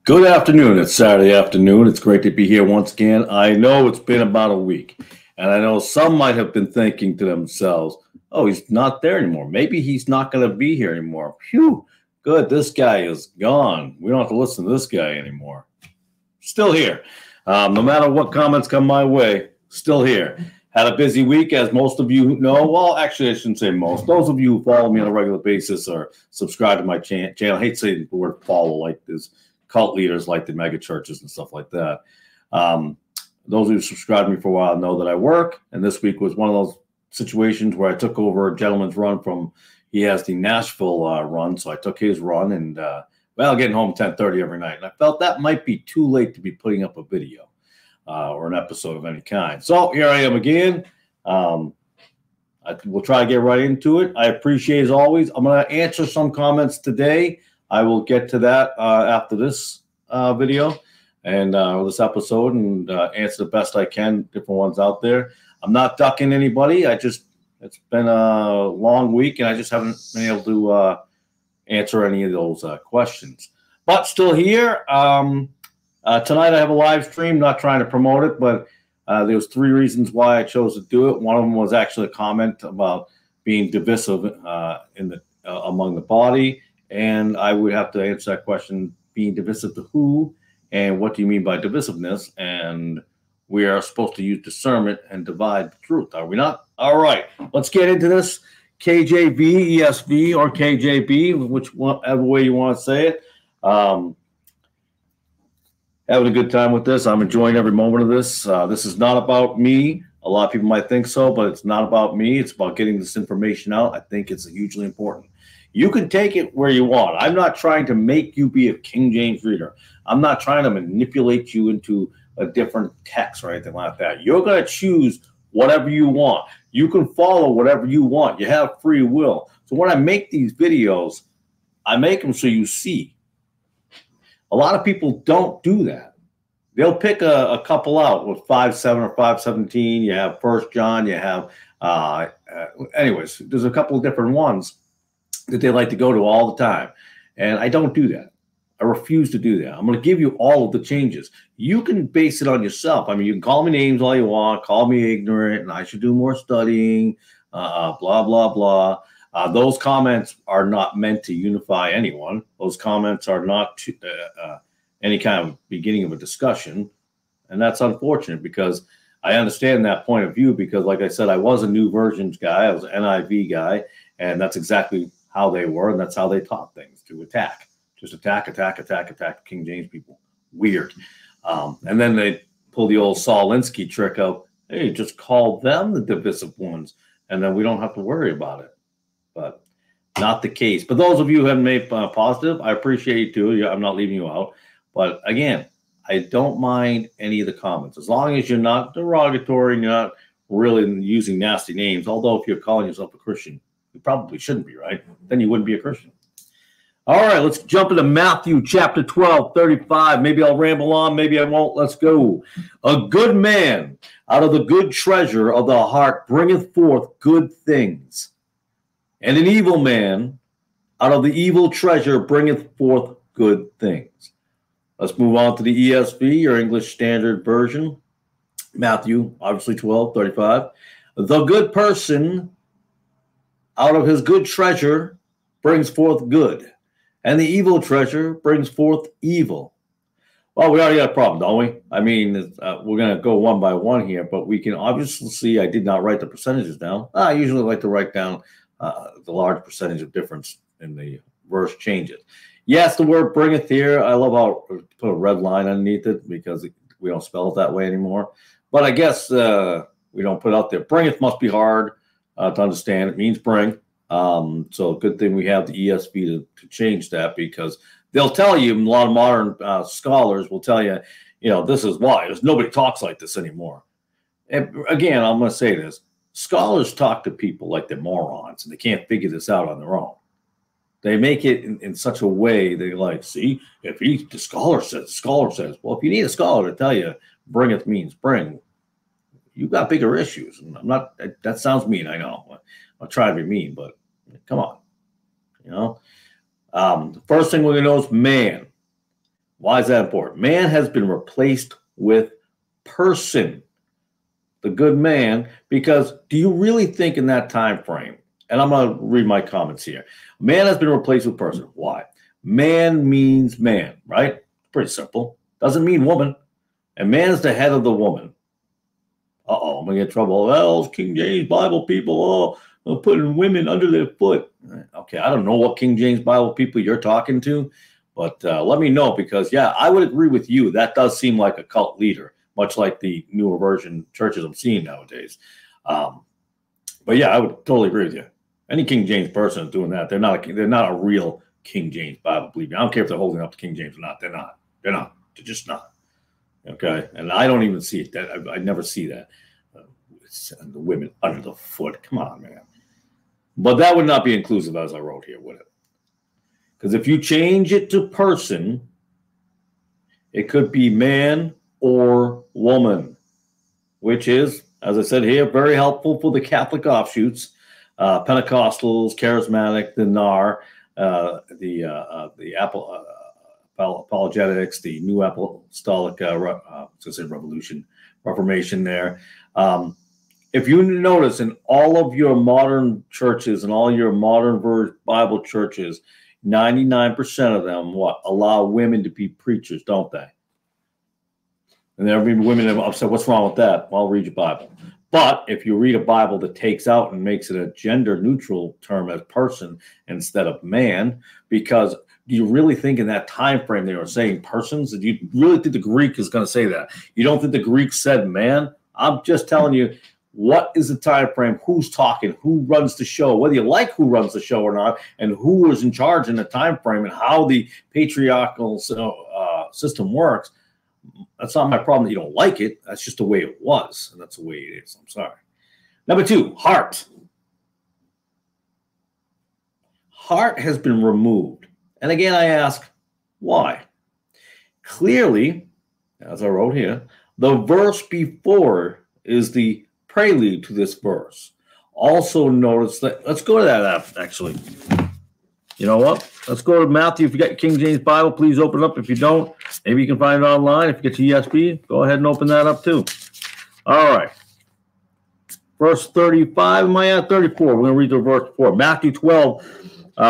Good afternoon. It's Saturday afternoon. It's great to be here once again. I know it's been about a week, and I know some might have been thinking to themselves, oh, he's not there anymore. Maybe he's not going to be here anymore. Phew, good. This guy is gone. We don't have to listen to this guy anymore. Still here. No matter what comments come my way, still here. Had a busy week, as most of you know. Well, actually, I shouldn't say most. Those of you who follow me on a regular basis or subscribe to my channel, I hate saying the word follow like this. Cult leaders like the mega churches and stuff like that. Those who subscribed to me for a while know that I work, and this week was one of those situations where I took over a gentleman's run from, he has the Nashville run, so I took his run, and getting home 10:30 every night, and I felt that might be too late to be putting up a video or an episode of any kind. So here I am again. We'll try to get right into it. I appreciate, as always, I'm going to answer some comments today. I will get to that after this video and this episode and answer the best I can, different ones out there. I'm not ducking anybody. It's been a long week, and I just haven't been able to answer any of those questions. But still here. Tonight I have a live stream, not trying to promote it, but there was 3 reasons why I chose to do it. One of them was actually a comment about being divisive among the body. And I would have to answer that question, being divisive to who, and what do you mean by divisiveness? And we are supposed to use discernment and divide the truth, are we not? All right, let's get into this. KJV, ESV, or KJB, whichever way you want to say it. Having a good time with this. I'm enjoying every moment of this. This is not about me. A lot of people might think so, but it's not about me. It's about getting this information out. I think it's hugely important. You can take it where you want. I'm not trying to make you be a King James reader. I'm not trying to manipulate you into a different text or anything like that. You're going to choose whatever you want. You can follow whatever you want. You have free will. So when I make these videos, I make them so you see. A lot of people don't do that. They'll pick a couple out with 5:7 or 5:17. You have 1 John. You have, anyways, there's a couple of different ones that they like to go to all the time. And I don't do that. I refuse to do that. I'm going to give you all of the changes. You can base it on yourself. I mean, you can call me names all you want, call me ignorant, and I should do more studying, blah, blah, blah. Those comments are not meant to unify anyone. Those comments are not any kind of beginning of a discussion. And that's unfortunate, because I understand that point of view, because like I said, I was a New Versions guy. I was an NIV guy, and that's exactly how they were, and that's how they taught things, to attack. Just attack King James people. Weird. And then they pull the old Saul Alinsky trick of, hey, just call them the divisive ones, and then we don't have to worry about it. But not the case. But those of you who have made positive, I appreciate you too. I'm not leaving you out. But again, I don't mind any of the comments, as long as you're not derogatory and you're not really using nasty names. Although if you're calling yourself a Christian, you probably shouldn't be, right? Then you wouldn't be a Christian. All right, let's jump into Matthew chapter 12, 35. Maybe I'll ramble on, maybe I won't. Let's go. A good man out of the good treasure of the heart bringeth forth good things, and an evil man out of the evil treasure bringeth forth good things. Let's move on to the ESV, your English Standard Version. Matthew, obviously 12, 35. The good person out of his good treasure brings forth good, and the evil treasure brings forth evil. Well, we already got a problem, don't we? I mean, we're going to go one by one here, but we can obviously see I did not write the percentages down. I usually like to write down the large percentage of difference in the verse changes. Yes, the word bringeth here, I love how I put a red line underneath it, because we don't spell it that way anymore. But I guess we don't put it out there. Bringeth must be hard to understand. It means bring. So good thing we have the ESV to change that, because they'll tell you, a lot of modern scholars will tell you, this is why. There's nobody talks like this anymore. And again, I'm going to say this. Scholars talk to people like they're morons, and they can't figure this out on their own. They make it in such a way they like, see, if the scholar says, well, if you need a scholar to tell you bringeth means bring, you've got bigger issues. And I'm not, that sounds mean, I know. I'll try to be mean, but come on. The first thing we're going to know is man. Why is that important? Man has been replaced with person, the good man, because do you really think in that time frame, and I'm going to read my comments here, man has been replaced with person. Why? Man means man, right? Pretty simple. Doesn't mean woman. And man is the head of the woman. Uh-oh, I'm going to get in trouble. Well, King James Bible people, putting women under their foot. Okay, I don't know what King James Bible people you're talking to, but let me know because, yeah, I would agree with you. That does seem like a cult leader, much like the newer version churches I'm seeing nowadays. But, yeah, I would totally agree with you. Any King James person doing that, they're not a real King James Bible believer. I don't care if they're holding up to King James or not. They're not. They're not. They're just not. Okay, and I don't even see it. I never see that. The women under the foot. Come on, man. But that would not be inclusive as I wrote here, would it? Because if you change it to person, it could be man or woman, which is, as I said here, very helpful for the Catholic offshoots, Pentecostals, Charismatic, the NAR, the apologetics, the New Apostolic Reformation there. If you notice in all of your modern churches and all your modern Bible churches, 99% of them allow women to be preachers, don't they? And there have been women that upset. What's wrong with that? Well, read your Bible. But if you read a Bible that takes out and makes it a gender neutral term as person instead of man, because do you really think in that time frame they were saying persons? Do you really think the Greek is going to say that? You don't think the Greek said man? I'm just telling you, what is the time frame? Who's talking? Who runs the show? Whether you like who runs the show or not, and who is in charge in the time frame, and how the patriarchal system works. That's not my problem that you don't like it. That's just the way it was, and that's the way it is. I'm sorry. Number 2, heart. Heart has been removed. And again, I ask, why? Clearly, as I wrote here, the verse before is the prelude to this verse. Also notice that, let's go to that actually. You know what? Let's go to Matthew. If you got your King James Bible, please open it up. If you don't, maybe you can find it online. If you get your ESV, go ahead and open that up too. All right. Verse 35, am I at 34? We're going to read the verse before. Matthew 12,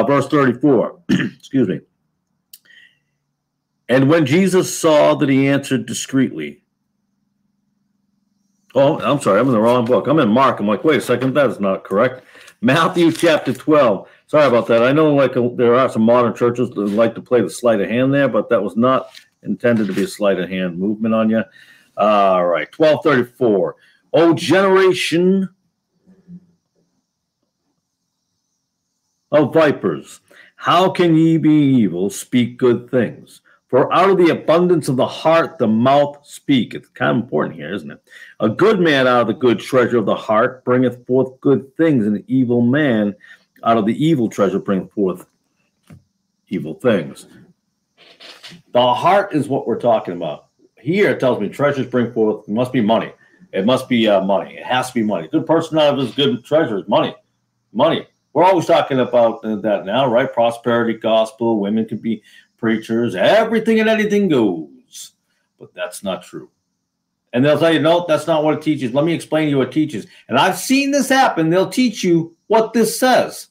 verse 34. Excuse me. And when Jesus saw that he answered discreetly. Oh, I'm sorry. I'm in the wrong book. I'm in Mark. I'm like, wait a second. That is not correct. Matthew chapter 12. Sorry about that. I know there are some modern churches that like to play the sleight of hand there, but that was not intended to be a sleight of hand movement on you. All right. 1234. O generation of vipers, how can ye be evil speak good things? For out of the abundance of the heart, the mouth speaketh. It's kind of important here, isn't it? A good man out of the good treasure of the heart bringeth forth good things, and an evil man out of the evil treasure bringeth forth evil things. The heart is what we're talking about. Here it tells me treasures bring forth, it must be money. It must be money. It has to be money. A good person out of his good treasure is money. Money. We're always talking about that now, right? Prosperity gospel, women can be preachers, everything and anything goes. But that's not true. And they'll tell you, no, that's not what it teaches. Let me explain to you what it teaches. And I've seen this happen. They'll teach you what this says.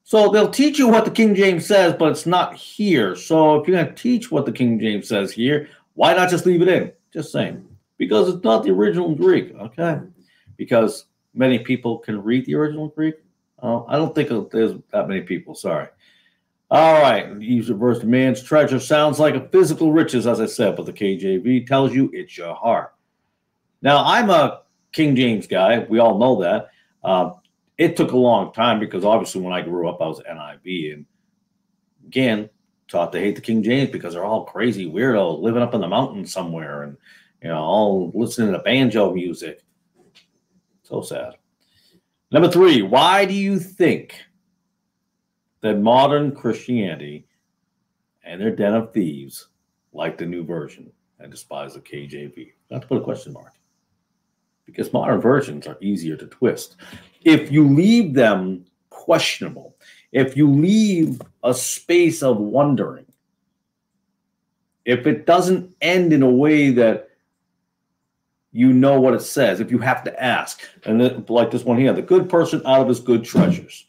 So they'll teach you what the King James says, but it's not here. So if you're going to teach what the King James says here, why not just leave it in? Just saying. Because it's not the original Greek, okay? Because many people can read the original Greek. I don't think there's that many people, sorry. All right, use the verse, man's treasure sounds like a physical riches, as I said, but the KJV tells you it's your heart. Now, I'm a King James guy. We all know that. It took a long time because obviously when I grew up, I was NIV. And again, taught to hate the King James because they're all crazy weirdos living up in the mountains somewhere and, all listening to banjo music. So sad. Number 3, why do you think that modern Christianity and their den of thieves like the new version and despise the KJV? Not to put a question mark. Because modern versions are easier to twist. If you leave them questionable, if you leave a space of wondering, If it doesn't end in a way that you know what it says, if you have to ask, and then, like this one here, the good person out of his good treasures.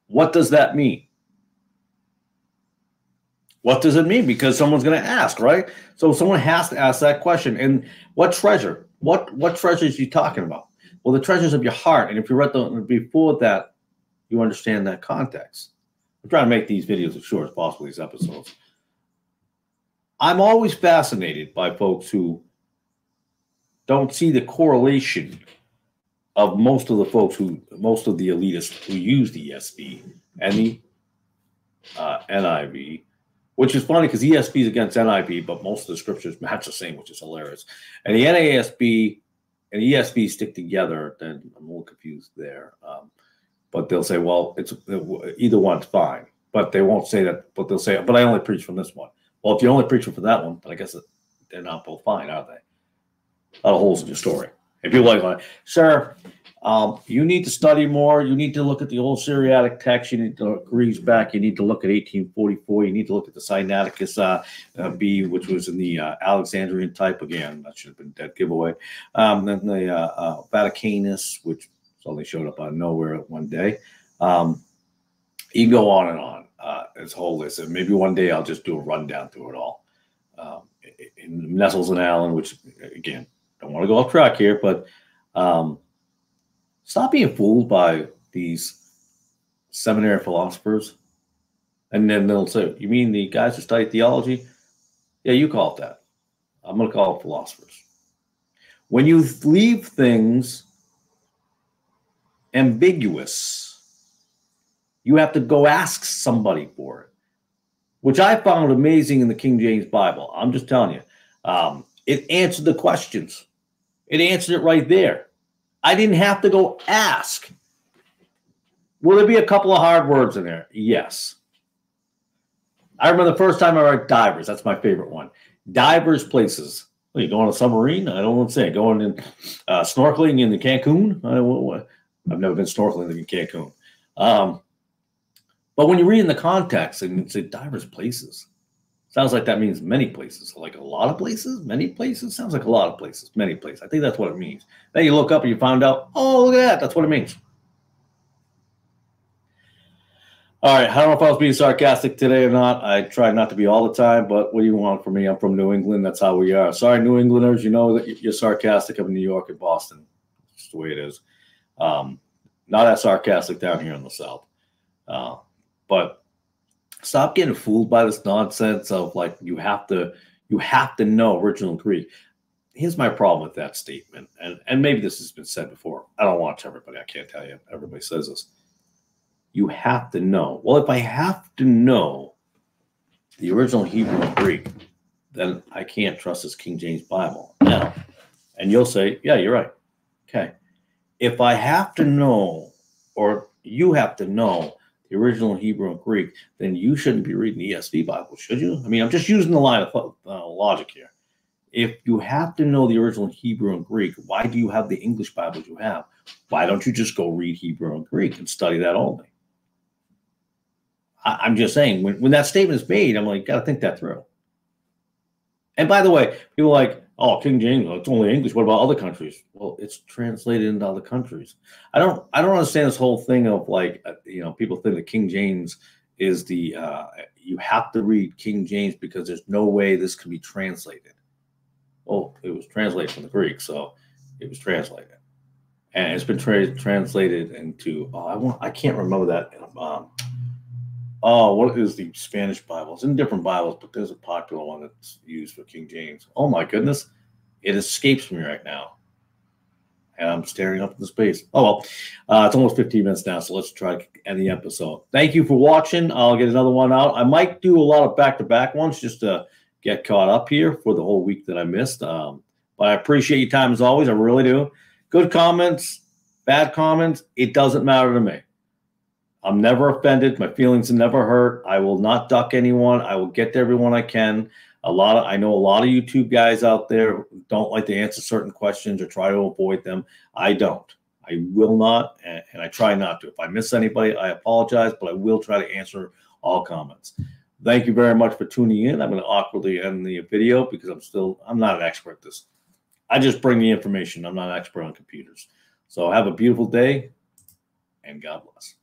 What does that mean? What does it mean? Because someone's going to ask, right? So someone has to ask that question. And what treasure? What treasure is he talking about? Well, the treasures of your heart. And if you read before that, you understand that context. I'm trying to make these videos as short as possible, these episodes. I'm always fascinated by folks who don't see the correlation of most of the elitists who use the ESV and the NIV, which is funny because ESV is against NIV, but most of the scriptures match the same, which is hilarious. And the NASB and ESV stick together, then I'm a little confused there. But they'll say, well, it's either one's fine. But they won't say that, but they'll say, but I only preach from this one. Well, if you only preach for that one, then I guess they're not both fine, are they? A lot of holes in your story. And people are like, sir, you need to study more. You need to look at the old Syriac text. You need to look Greece back. You need to look at 1844. You need to look at the Sinaiticus B, which was in the Alexandrian type. Again, that should have been dead giveaway. Then the Vaticanus, which suddenly showed up out of nowhere one day. You can go on and on. It's a whole list. And maybe one day I'll just do a rundown through it all. In Nestles and Allen, which, again, don't want to go off track here, but stop being fooled by these seminary philosophers. And then they'll say, you mean the guys who study theology? Yeah, you call it that. I'm going to call it philosophers. When you leave things ambiguous, you have to go ask somebody for it, which I found amazing in the King James Bible. I'm just telling you. It answered the questions. It answered it right there. I didn't have to go ask. Will there be a couple of hard words in there? Yes. I remember the first time I read divers. That's my favorite one. Divers places. What, you going on a submarine? I don't know what to say. Going in snorkeling in the Cancun? I've never been snorkeling in Cancun. But when you read in the context and you say divers places, sounds like that means many places. Like a lot of places? Many places? Sounds like a lot of places. Many places. I think that's what it means. Then you look up and you find out, oh, look at that. That's what it means. All right. I don't know if I was being sarcastic today or not. I try not to be all the time, but what do you want from me? I'm from New England. That's how we are. Sorry, New Englanders. You know that you're sarcastic. I'm in New York and Boston. It's just the way it is. Not as sarcastic down here in the South. But stop getting fooled by this nonsense of like you have to know original Greek. Here's my problem with that statement, and maybe this has been said before. I don't watch everybody. I can't tell you. Everybody says this. You have to know. Well, if I have to know the original Hebrew and Greek, then I can't trust this King James Bible. Now, and you'll say, yeah, you're right. Okay. If I have to know, or you have to know the original Hebrew and Greek, then you shouldn't be reading the ESV Bible, should you? I mean, I'm just using the line of logic here. If you have to know the original Hebrew and Greek, why do you have the English Bibles you have? Why don't you just go read Hebrew and Greek and study that only? I'm just saying, when that statement is made, I'm like, got to think that through. And by the way, people are like, oh, King James, it's only English. What about other countries? Well, it's translated into other countries. I don't understand this whole thing of like, people think that King James is the, you have to read King James because there's no way this can be translated. Well, it was translated from the Greek, so it was translated. And it's been translated into, I can't remember that. What is the Spanish Bible? It's in different Bibles, but there's a popular one that's used for King James. Oh my goodness. It escapes me right now. And I'm staring up into space. Oh, well, it's almost 15 minutes now, so let's try to end the episode. Thank you for watching. I'll get another one out. I might do a lot of back-to-back ones just to get caught up here for the whole week that I missed. But I appreciate your time as always. I really do. Good comments, bad comments, it doesn't matter to me. I'm never offended. My feelings are never hurt. I will not duck anyone. I will get to everyone I can. I know a lot of YouTube guys out there don't like to answer certain questions or try to avoid them. I don't. I will not, and I try not to. If I miss anybody, I apologize, but I will try to answer all comments. Thank you very much for tuning in. I'm going to awkwardly end the video because I'm not an expert at this. I just bring the information. I'm not an expert on computers. So have a beautiful day, and God bless.